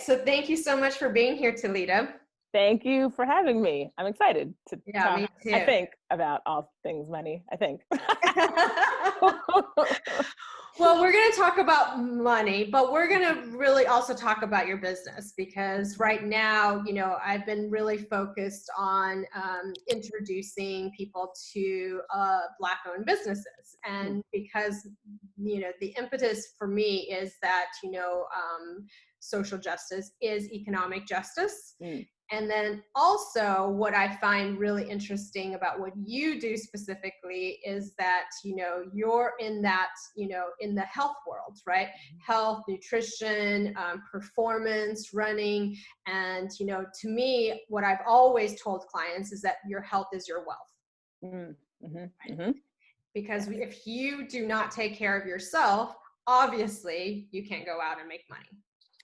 So thank you so much for being here, Tilita. Thank you for having me. I'm excited to Yeah, talk, me I too. think, about all things money, I think. Well, we're going to talk about money, but we're going to really also talk about your business because right now, I've been really focused on introducing people to Black-owned businesses. And because, the impetus for me is that, social justice is economic justice. And then also what I find really interesting about what you do specifically is that, you're in that, in the health world, right? Health, nutrition, performance, running. And, to me, what I've always told clients is that your health is your wealth. Because if you do not take care of yourself, obviously you can't go out and make money.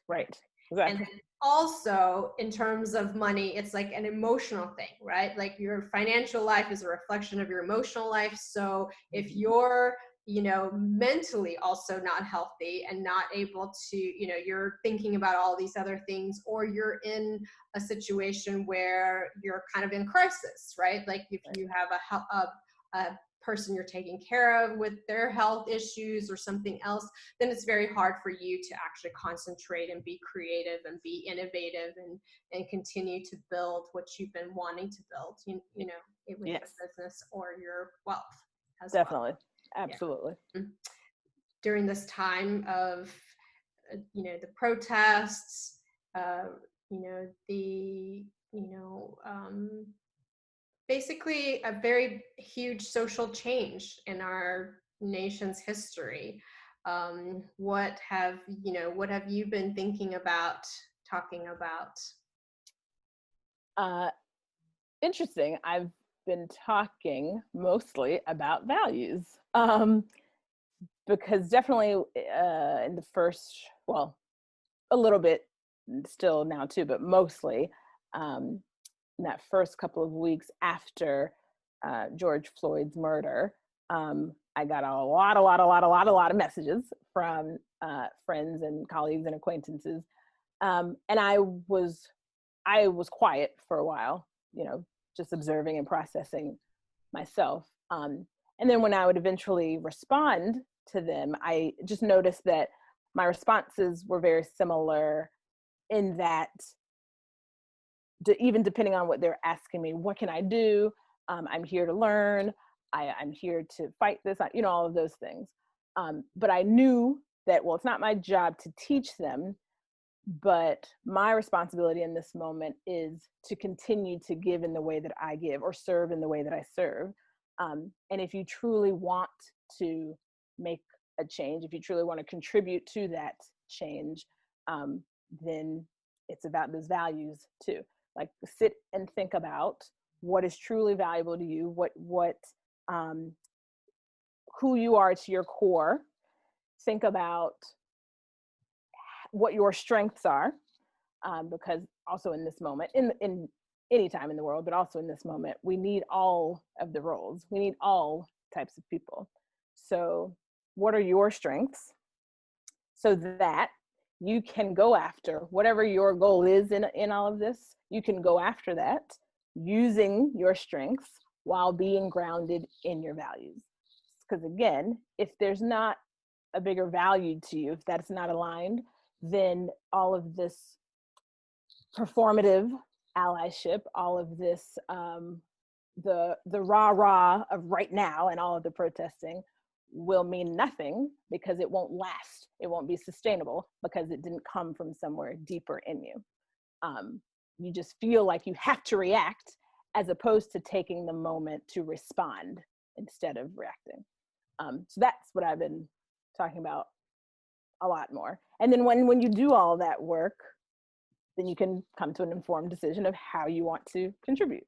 Right. Exactly. And also in terms of money, it's like an emotional thing, right? Like your financial life is a reflection of your emotional life. So if you're, mentally also not healthy and not able to, you're thinking about all these other things, or you're in a situation where you're kind of in crisis, right? Like if you have a person you're taking care of with their health issues or something else, then it's very hard for you to actually concentrate and be creative and be innovative and continue to build what you've been wanting to build, with your business or your wealth as Definitely. well. Absolutely. Yeah. During this time of, the protests, basically a very huge social change in our nation's history. What have you been thinking about talking about? Interesting. I've been talking mostly about values, because definitely in the first, well, a little bit still now too, but mostly in that first couple of weeks after George Floyd's murder, I got a lot of messages from friends and colleagues and acquaintances, and I was quiet for a while, just observing and processing myself. And then when I would eventually respond to them, I just noticed that my responses were very similar in that even depending on what they're asking me, what can I do? I'm here to learn. I'm here to fight this, all of those things. But I knew that, well, it's not my job to teach them, but my responsibility in this moment is to continue to give in the way that I give, or serve in the way that I serve. And if you truly want to make a change, if you truly want to contribute to that change, then it's about those values too. Like, sit and think about what is truly valuable to you, who you are to your core. Think about what your strengths are, because also in this moment, in any time in the world, but also in this moment, we need all of the roles. We need all types of people. So what are your strengths, so that you can go after whatever your goal is in all of this? You can go after that using your strengths while being grounded in your values. Because again, if there's not a bigger value to you, if that's not aligned, then all of this performative allyship, all of this, the rah-rah of right now and all of the protesting will mean nothing, because it won't last. It won't be sustainable, because it didn't come from somewhere deeper in you. You just feel like you have to react, as opposed to taking the moment to respond instead of reacting. So that's what I've been talking about a lot more. And then when you do all that work, then you can come to an informed decision of how you want to contribute.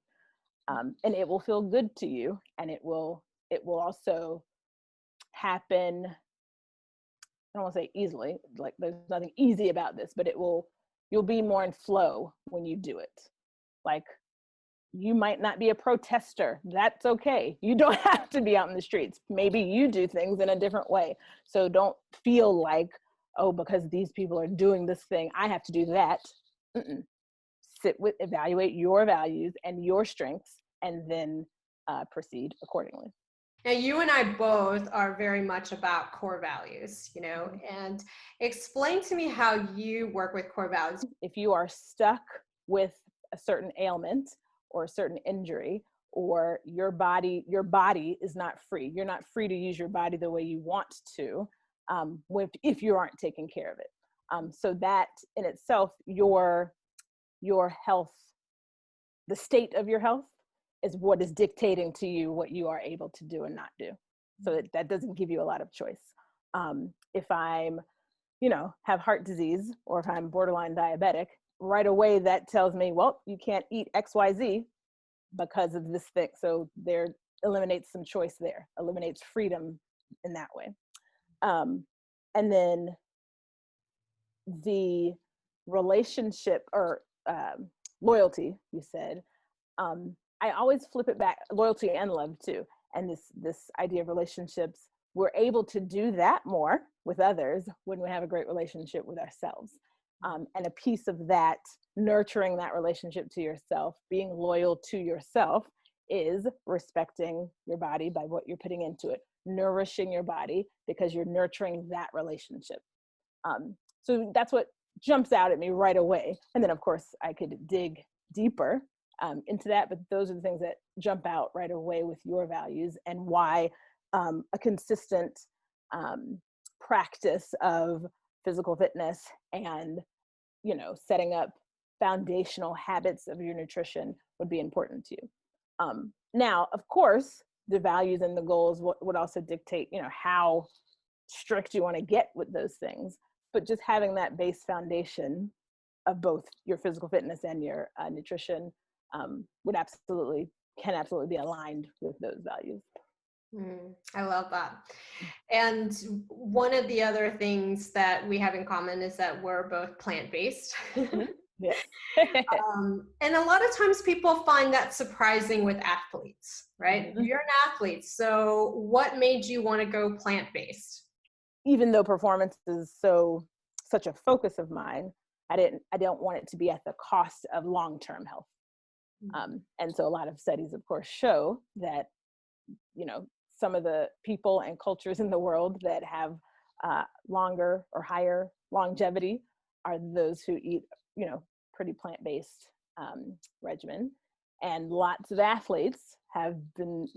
And it will feel good to you, and it will also happen, I don't want to say easily, like there's nothing easy about this, but you'll be more in flow when you do it. Like, you might not be a protester. That's okay. You don't have to be out in the streets. Maybe you do things in a different way. So don't feel like, oh, because these people are doing this thing, I have to do that. Mm-mm. Evaluate your values and your strengths, and then proceed accordingly. Now, you and I both are very much about core values, and explain to me how you work with core values. If you are stuck with a certain ailment or a certain injury, or your body is not free, you're not free to use your body the way you want to, if you aren't taking care of it. So that in itself, your health, the state of your health, is what is dictating to you what you are able to do and not do. So that doesn't give you a lot of choice. If I'm, have heart disease, or if I'm borderline diabetic, right away that tells me, well, you can't eat XYZ because of this thing. So there eliminates some choice there, eliminates freedom in that way. And then the relationship, or loyalty, you said, I always flip it back, loyalty and love too. And this idea of relationships, we're able to do that more with others when we have a great relationship with ourselves. And a piece of that, nurturing that relationship to yourself, being loyal to yourself, is respecting your body by what you're putting into it, nourishing your body because you're nurturing that relationship. So that's what jumps out at me right away. And then of course I could dig deeper into that, but those are the things that jump out right away with your values, and why a consistent practice of physical fitness and setting up foundational habits of your nutrition would be important to you. Now, of course, the values and the goals would also dictate how strict you want to get with those things, but just having that base foundation of both your physical fitness and your nutrition can absolutely be aligned with those values. I love that. And one of the other things that we have in common is that we're both plant-based. Yes. And a lot of times people find that surprising with athletes, right? Mm-hmm. You're an athlete. So what made you want to go plant-based? Even though performance is such a focus of mine, I don't want it to be at the cost of long-term health. And so a lot of studies, of course, show that, some of the people and cultures in the world that have longer or higher longevity are those who eat, pretty plant-based regimen. And lots of athletes have been,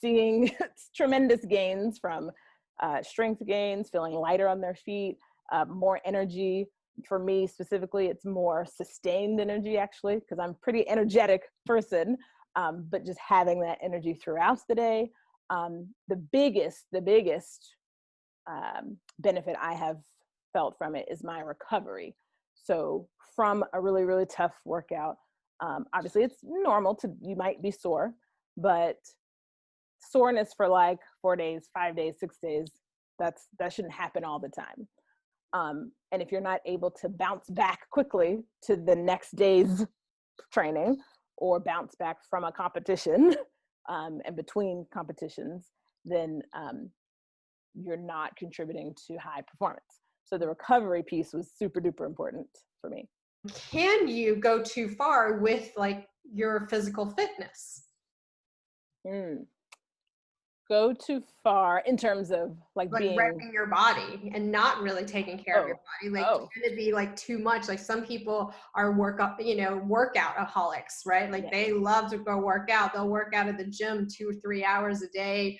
seeing tremendous gains from strength gains, feeling lighter on their feet, more energy. For me specifically, it's more sustained energy, actually, because I'm a pretty energetic person, but just having that energy throughout the day. The biggest benefit I have felt from it is my recovery. So from a really, really tough workout, obviously it's normal you might be sore, but soreness for like 4 days, 5 days, 6 days, that shouldn't happen all the time. And if you're not able to bounce back quickly to the next day's training, or bounce back from a competition and between competitions, then you're not contributing to high performance. So the recovery piece was super duper important for me. Can you go too far with like your physical fitness? Go too far in terms of like being wrecking your body and not really taking care of your body. Like, can it be like too much? Like some people are workoutaholics, right? Like they love to go work out. They'll work out at the gym 2 or 3 hours a day,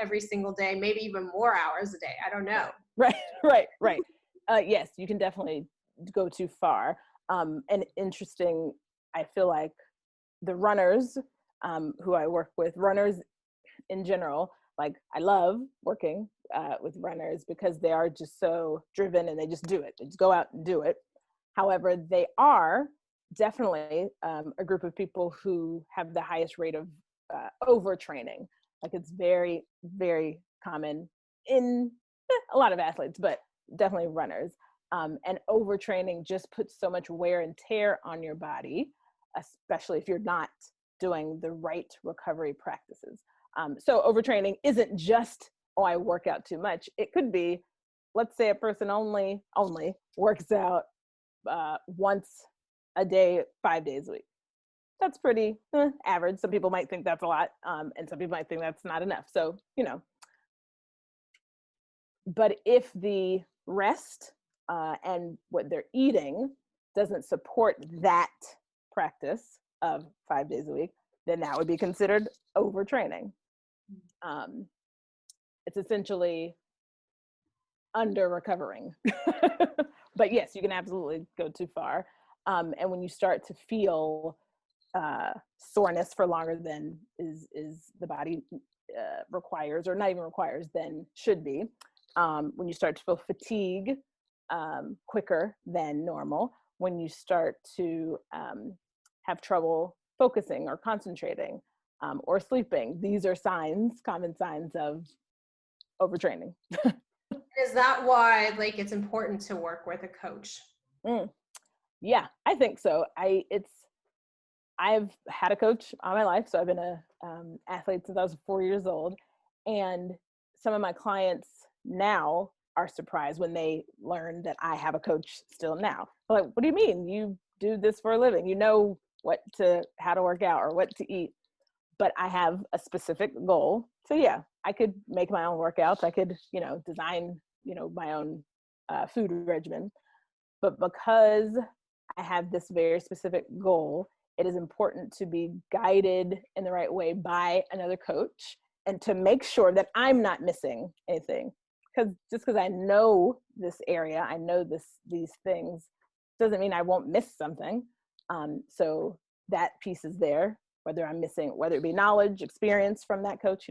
every single day, maybe even more hours a day. I don't know. Right. Yes, you can definitely go too far. And interesting, I feel like the runners who I work with, runners in general, like I love working with runners because they are just so driven and they just do it. They just go out and do it. However, they are definitely a group of people who have the highest rate of overtraining. Like it's very, very common in a lot of athletes, but definitely runners. And overtraining just puts so much wear and tear on your body, especially if you're not doing the right recovery practices. So overtraining isn't just, I work out too much. It could be, let's say a person only works out once a day, 5 days a week. That's pretty average. Some people might think that's a lot, and some people might think that's not enough. So, but if the rest and what they're eating doesn't support that practice of 5 days a week, then that would be considered overtraining. It's essentially under recovering. But yes, you can absolutely go too far. And when you start to feel soreness for longer than is the body requires, or not even requires, then should be, when you start to feel fatigue quicker than normal, when you start to have trouble focusing or concentrating or sleeping, these are common signs of overtraining. Is that why it's important to work with a coach? Yeah, I think so. I've had a coach all my life, so I've been a athlete since I was 4 years old, and some of my clients now are surprised when they learn that I have a coach still now. They're like, what do you mean? You do this for a living? You know how to work out or what to eat. But I have a specific goal. So yeah, I could make my own workouts. I could, design, my own food regimen. But because I have this very specific goal, it is important to be guided in the right way by another coach, and to make sure that I'm not missing anything. Because just because I know this area, I know these things, doesn't mean I won't miss something. So that piece is there, whether it be knowledge, experience from that coach,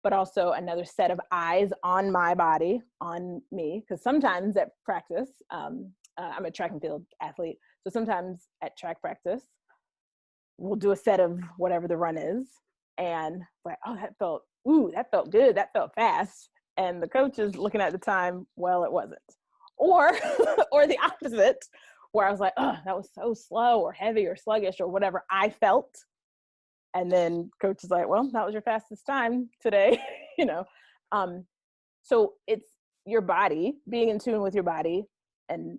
but also another set of eyes on my body, on me. Because sometimes at practice, I'm a track and field athlete. So sometimes at track practice, we'll do a set of whatever the run is, and like, oh, that felt good. That felt fast. And the coach is looking at the time, well, it wasn't. Or, or the opposite, where I was like, oh, that was so slow or heavy or sluggish or whatever I felt. And then coach is like, well, that was your fastest time today, So it's your body, being in tune with your body, and,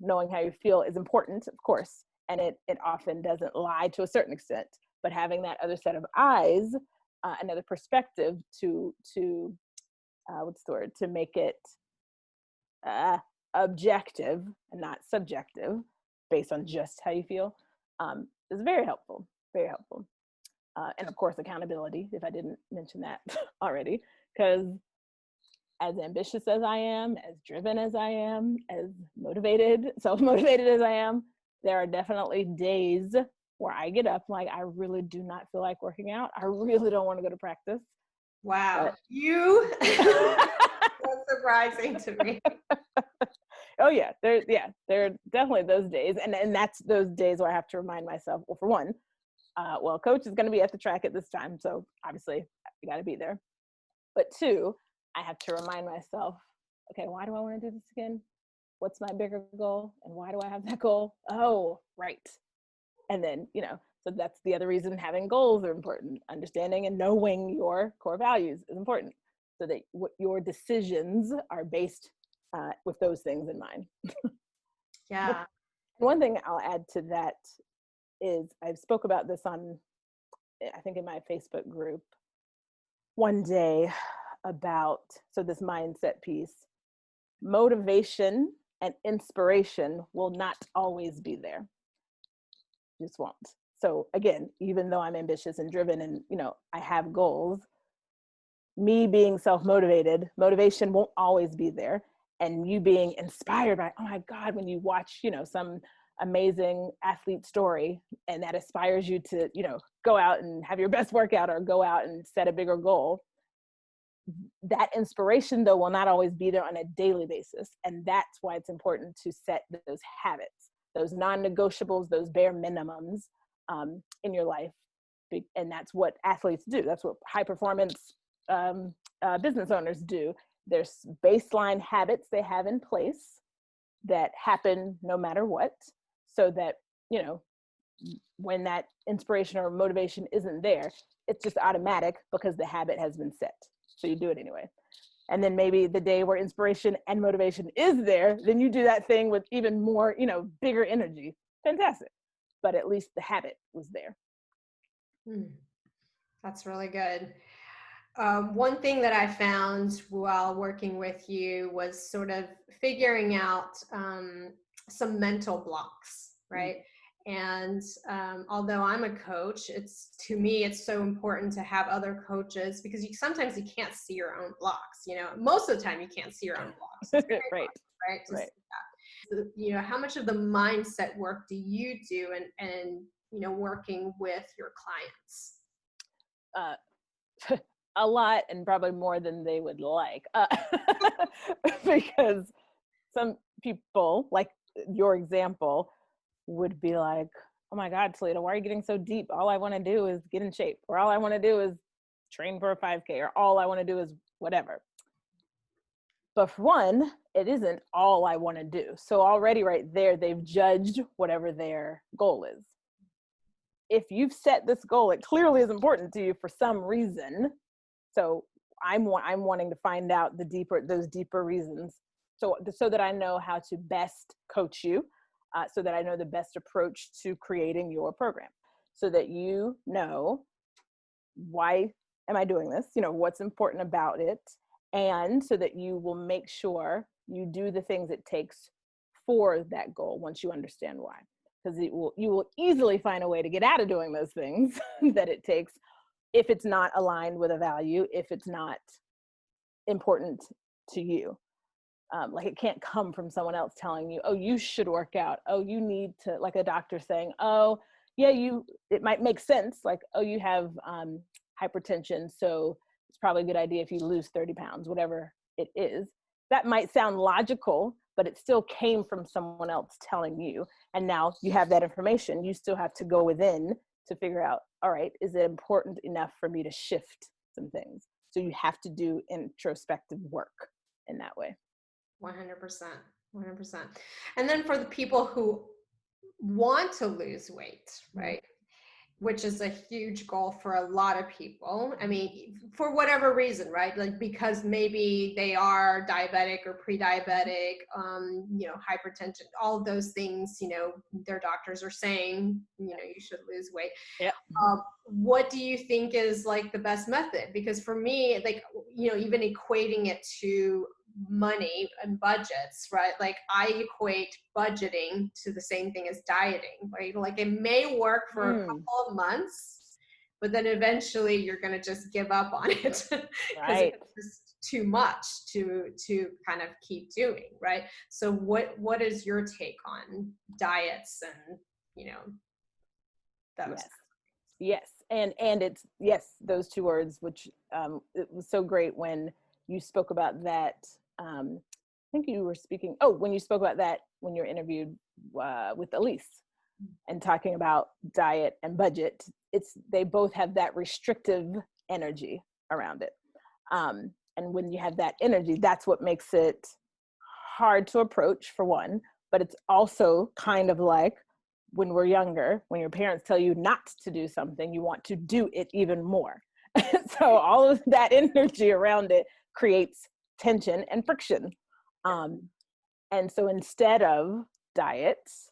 knowing how you feel is important, of course. And it often doesn't lie to a certain extent, but having that other set of eyes, another perspective to make it objective and not subjective based on just how you feel, is very helpful, very helpful. And of course, accountability, if I didn't mention that already, because as ambitious as I am, as driven as I am, as self-motivated as I am, there are definitely days where I get up like, I really do not feel like working out. I really don't want to go to practice. Wow. That's surprising to me. Oh yeah, there are definitely those days. And that's those days where I have to remind myself, well, for one, coach is going to be at the track at this time, so obviously you got to be there. But two, I have to remind myself, okay, why do I want to do this again? What's my bigger goal? And why do I have that goal? Oh, right. And then, so that's the other reason having goals are important. Understanding and knowing your core values is important, so that your decisions are based with those things in mind. Yeah. One thing I'll add to that is, I've spoke about this I think in my Facebook group one day, about this mindset piece. Motivation and inspiration will not always be there. Just won't. So again, even though I'm ambitious and driven and, I have goals, me being self-motivated, motivation won't always be there. And you being inspired by, oh my God, when you watch, some amazing athlete story, and that inspires you to, go out and have your best workout or go out and set a bigger goal. That inspiration, though, will not always be there on a daily basis. And that's why it's important to set those habits, those non-negotiables, those bare minimums in your life. And that's what athletes do. That's what high performance business owners do. There's baseline habits they have in place that happen no matter what, so that, when that inspiration or motivation isn't there, it's just automatic because the habit has been set. So you do it anyway. And then maybe the day where inspiration and motivation is there, then you do that thing with even more, bigger energy. Fantastic. But at least the habit was there. That's really good. One thing that I found while working with you was sort of figuring out some mental blocks, right? And although I'm a coach, to me, it's so important to have other coaches because sometimes you can't see your own blocks. Most of the time you can't see your own blocks. It's very Right. hard, right? Right. So, how much of the mindset work do you do and working with your clients? A lot, and probably more than they would like, because some people, like your example, would be like, oh my God, Tilita, why are you getting so deep? All I want to do is get in shape, or all I want to do is train for a 5K, or all I want to do is whatever. But for one, it isn't all I want to do. So already right there, they've judged whatever their goal is. If you've set this goal, it clearly is important to you for some reason. So I'm wanting to find out those deeper reasons, so that I know how to best coach you, so that I know the best approach to creating your program, so that you know why am I doing this, what's important about it, and so that you will make sure you do the things it takes for that goal once you understand why. Because you will easily find a way to get out of doing those things that it takes if it's not aligned with a value, if it's not important to you. Like it can't come from someone else telling you, oh, you should work out. Oh, you need to, like a doctor saying, oh, yeah, it might make sense. Like, oh, you have hypertension, so it's probably a good idea if you lose 30 pounds, whatever it is. That might sound logical, but it still came from someone else telling you. And now you have that information. You still have to go within to figure out, all right, is it important enough for me to shift some things? So you have to do introspective work in that way. 100%. 100%. And then for the people who want to lose weight, right? Which is a huge goal for a lot of people. I mean, for whatever reason, right? Like because maybe they are diabetic or pre-diabetic, hypertension, all of those things, their doctors are saying, you should lose weight. Yep. What do you think is like the best method? Because for me, like, even equating it to money and budgets, right? Like I equate budgeting to the same thing as dieting, right? Like it may work for a couple of months, but then eventually you're going to just give up on it because Right. it's just too much to kind of keep doing, right? So what is your take on diets and those? Yes. And it's, yes, those two words, which it was so great when you spoke about that. I think you were speaking, when you spoke about that, when you're interviewed with Elise and talking about diet and budget, they both have that restrictive energy around it. And when you have that energy, that's what makes it hard to approach, for one, but it's also kind of like when we're younger, when your parents tell you not to do something, you want to do it even more. So all of that energy around it creates tension and friction. And so instead of diets,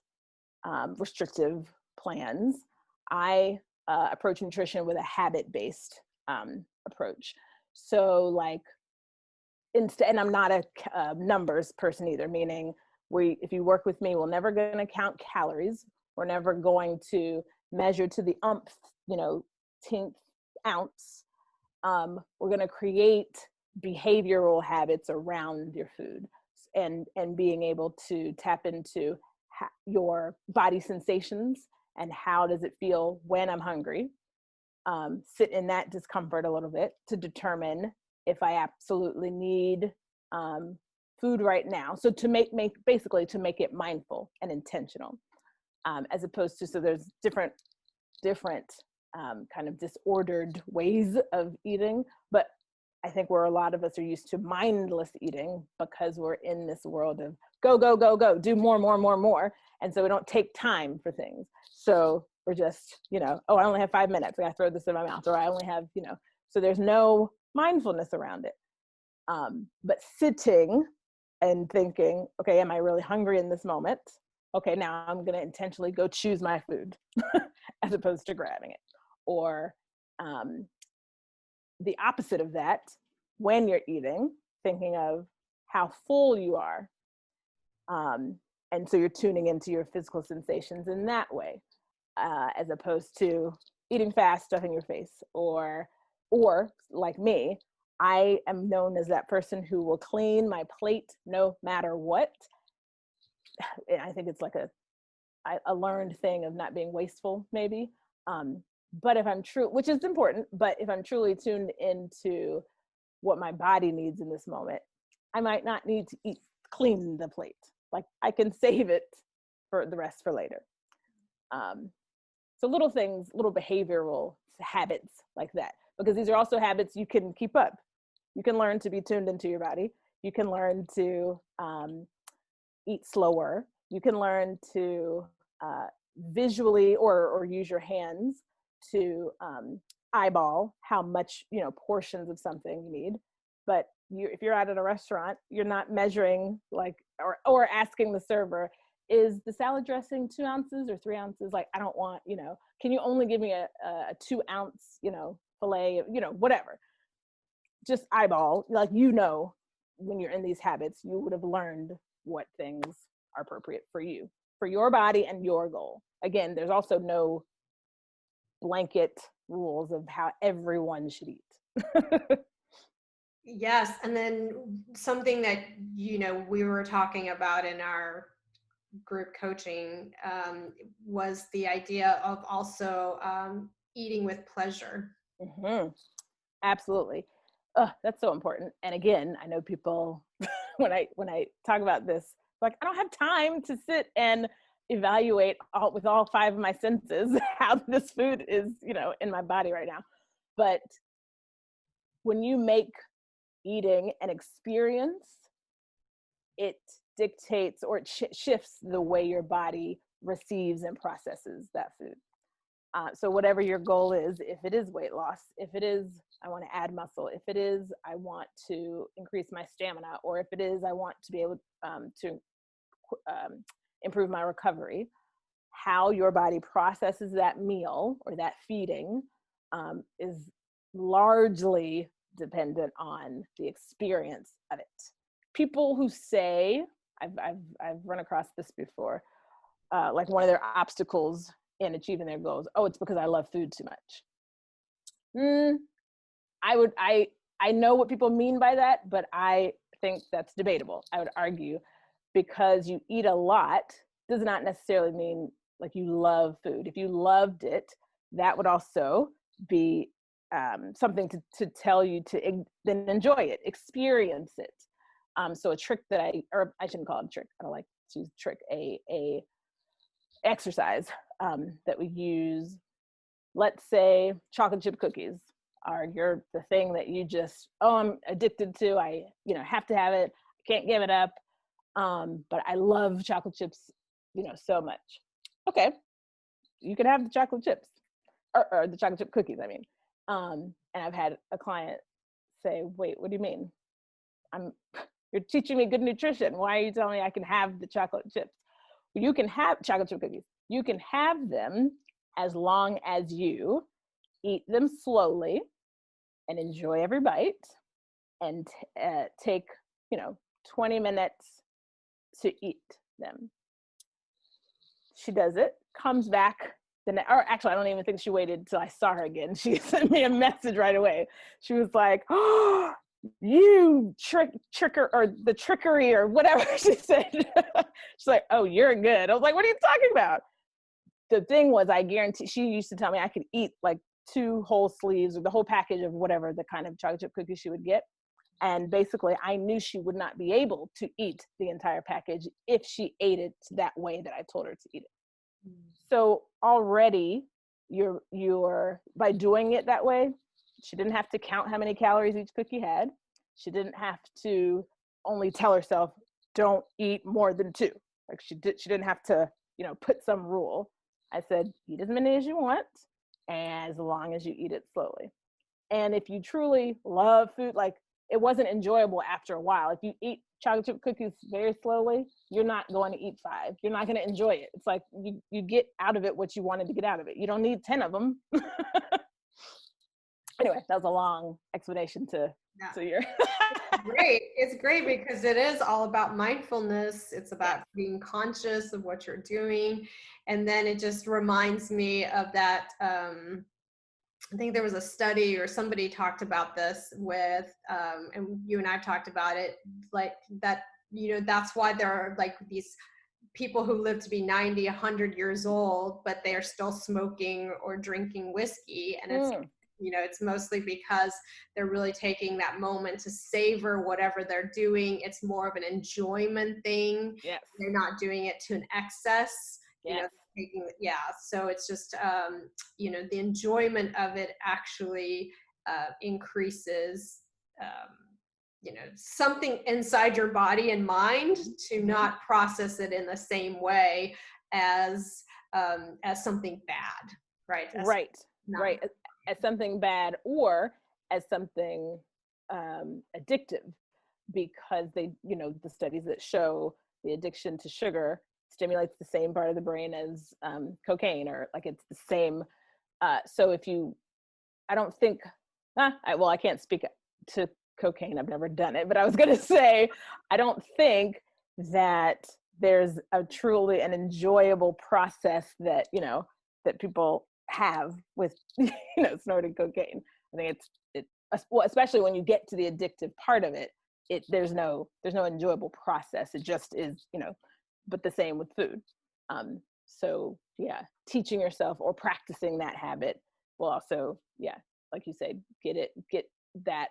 restrictive plans, I approach nutrition with a habit-based approach. So like, and I'm not a numbers person either, meaning if you work with me, we're never going to count calories. We're never going to measure to the tenth ounce. We're going to create behavioral habits around your food and being able to tap into your body sensations and how does it feel when I'm hungry. Sit in that discomfort a little bit to determine if I absolutely need food right now. So to make it mindful and intentional, as opposed to, so there's different kind of disordered ways of eating, but I think where a lot of us are used to mindless eating because we're in this world of go, go, go, go, do more, more, more, more. And so we don't take time for things. So we're just, I only have 5 minutes. I gotta throw this in my mouth, or I only have, so there's no mindfulness around it. But sitting and thinking, okay, am I really hungry in this moment? Okay, now I'm going to intentionally go choose my food as opposed to grabbing it. Or the opposite of that, when you're eating, thinking of how full you are. And so you're tuning into your physical sensations in that way, as opposed to eating fast, stuffing your face, or like me, I am known as that person who will clean my plate no matter what. I think it's like a learned thing of not being wasteful, maybe. But if I'm true, which is important, but if I'm truly tuned into what my body needs in this moment, I might not need to clean the plate. Like I can save it for the rest for later. So little things, little behavioral habits like that, because these are also habits you can keep up. You can learn to be tuned into your body. You can learn to eat slower. You can learn to visually or use your hands to eyeball how much, portions of something you need. But if you're out at a restaurant, you're not measuring or asking the server, is the salad dressing 2 ounces or 3 ounces? Like, I don't want, can you only give me a 2 ounce, filet, whatever. Just eyeball, when you're in these habits, you would have learned what things are appropriate for you, for your body and your goal. Again, there's also no blanket rules of how everyone should eat. Yes. And then something that, we were talking about in our group coaching was the idea of also eating with pleasure. Mm-hmm. Absolutely. That's so important. And again, I know people when I talk about this, like, I don't have time to sit and evaluate with all 5 of my senses how this food is, in my body right now. But when you make eating an experience, it dictates or it shifts the way your body receives and processes that food. So whatever your goal is, if it is weight loss, if it is I want to add muscle, if it is I want to increase my stamina, or if it is I want to be able to improve my recovery, how your body processes that meal or that feeding is largely dependent on the experience of it. People who say, I've run across this before, like one of their obstacles in achieving their goals, oh, it's because I love food too much. I know what people mean by that, but I think that's debatable. I would argue because you eat a lot does not necessarily mean like you love food. If you loved it, that would also be something to tell you to then enjoy it, experience it. So a trick that I shouldn't call it a trick. I don't like to use trick, a exercise that we use. Let's say chocolate chip cookies are the thing that you just, I'm addicted to. I, have to have it. I can't give it up. But I love chocolate chips, so much. Okay. You can have the chocolate chips or the chocolate chip cookies. I mean, and I've had a client say, wait, what do you mean? You're teaching me good nutrition. Why are you telling me I can have the chocolate chips? You can have chocolate chip cookies. You can have them as long as you eat them slowly and enjoy every bite and take, 20 minutes to eat them. She does it, comes back, or actually, I don't even think she waited until I saw her again. She sent me a message right away. She was like, oh, you tricker, or the trickery, or whatever she said. She's like, oh, you're good. I was like, what are you talking about? The thing was, I guarantee, she used to tell me I could eat like 2 whole sleeves or the whole package of whatever the kind of chocolate chip cookies she would get. And basically, I knew she would not be able to eat the entire package if she ate it that way that I told her to eat it. So already, you're by doing it that way, she didn't have to count how many calories each cookie had. She didn't have to only tell herself, don't eat more than 2. Like she didn't have to, put some rule. I said, eat as many as you want, as long as you eat it slowly. And if you truly love food, like it wasn't enjoyable after a while. If you eat chocolate chip cookies very slowly, you're not going to eat 5. You're not going to enjoy it. It's like you get out of it what you wanted to get out of it. You don't need 10 of them. Anyway, that was a long explanation to your. Great. It's great because it is all about mindfulness. It's about being conscious of what you're doing. And then it just reminds me of that. I think there was a study or somebody talked about this with, and you and I talked about it, like that, that's why there are like these people who live to be 90, 100 years old, but they're still smoking or drinking whiskey. And it's, it's mostly because they're really taking that moment to savor whatever they're doing. It's more of an enjoyment thing. Yes. They're not doing it to an excess. Yes. So it's just, the enjoyment of it actually increases, something inside your body and mind to not process it in the same way as something bad, right? Right. As something bad or as something addictive, because they, the studies that show the addiction to sugar stimulates the same part of the brain as cocaine, or like it's the same. So if you, I don't think, I can't speak to cocaine. I've never done it, but I was going to say, I don't think that there's a truly an enjoyable process that, that people have with, snorting cocaine. I think well, especially when you get to the addictive part of it, there's no enjoyable process. It just is, but the same with food. So yeah, teaching yourself or practicing that habit will also, like you say, get that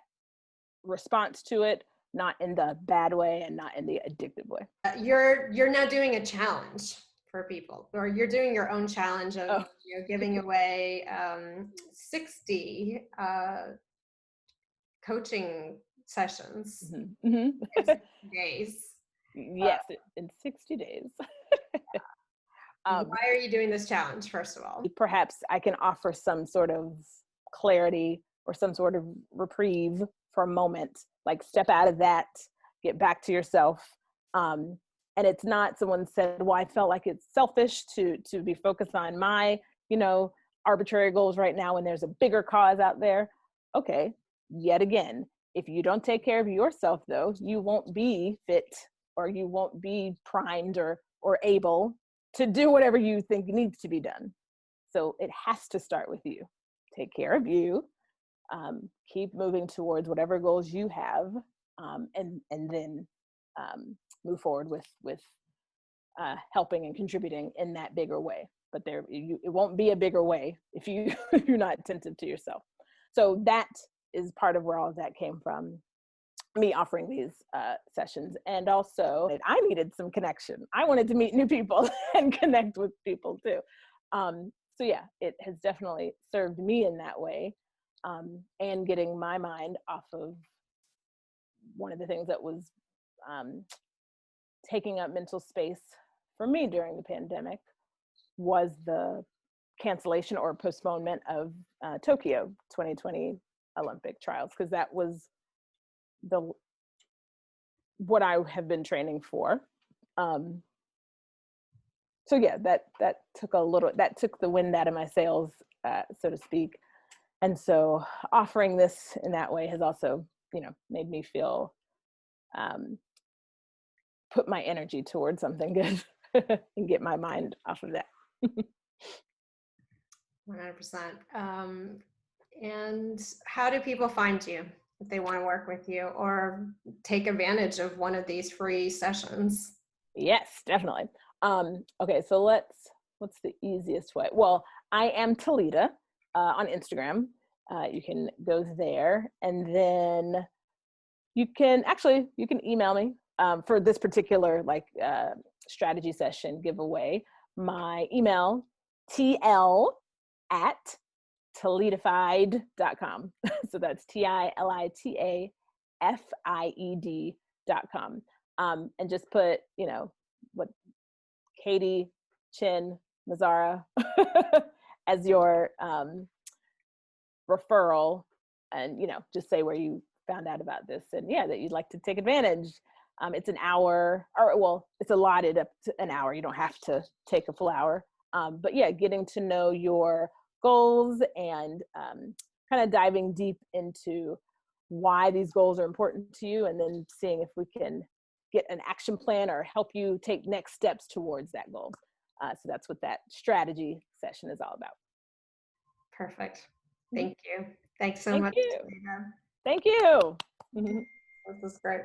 response to it, not in the bad way and not in the addictive way. You're now doing a challenge for people, or you're doing your own challenge of giving away 60 coaching sessions in 60 days. Yes, in 60 days. Why are you doing this challenge, first of all? Perhaps I can offer some sort of clarity or some sort of reprieve for a moment, like step out of that, get back to yourself. And it's not, someone said, well, I felt like it's selfish to be focused on my, arbitrary goals right now when there's a bigger cause out there. Okay, yet again, if you don't take care of yourself though, you won't be fit, or you won't be primed or able to do whatever you think needs to be done. So it has to start with you. Take care of you, keep moving towards whatever goals you have, and then move forward with helping and contributing in that bigger way. But it won't be a bigger way if you're not attentive to yourself. So that is part of where all of that came from, me offering these sessions. And also I needed some connection. I wanted to meet new people and connect with people too. So yeah, it has definitely served me in that way, and getting my mind off of one of the things that was taking up mental space for me during the pandemic was the cancellation or postponement of Tokyo 2020 Olympic trials, because that was what I have been training for. So yeah, that took the wind out of my sails, so to speak. And so offering this in that way has also, made me feel, put my energy towards something good and get my mind off of that. 100%. And how do people find you if they want to work with you or take advantage of one of these free sessions? Yes, definitely. Okay, so what's the easiest way? Well, I am Tilita on Instagram. You can go there, and then you can email me for this particular strategy session giveaway. My email, tl@tilitafied.com. So that's TILITAFIED.com. And just put, what Katie Chin Mazzara as your referral, and just say where you found out about this, and yeah, that you'd like to take advantage. It's an hour, or well, it's allotted up to an hour. You don't have to take a full hour. But yeah, getting to know your goals and kind of diving deep into why these goals are important to you, and then seeing if we can get an action plan or help you take next steps towards that goal. So that's what that strategy session is all about. Perfect. Thank you. Thanks so Thank much, you. Tilita. Thank you. This is great.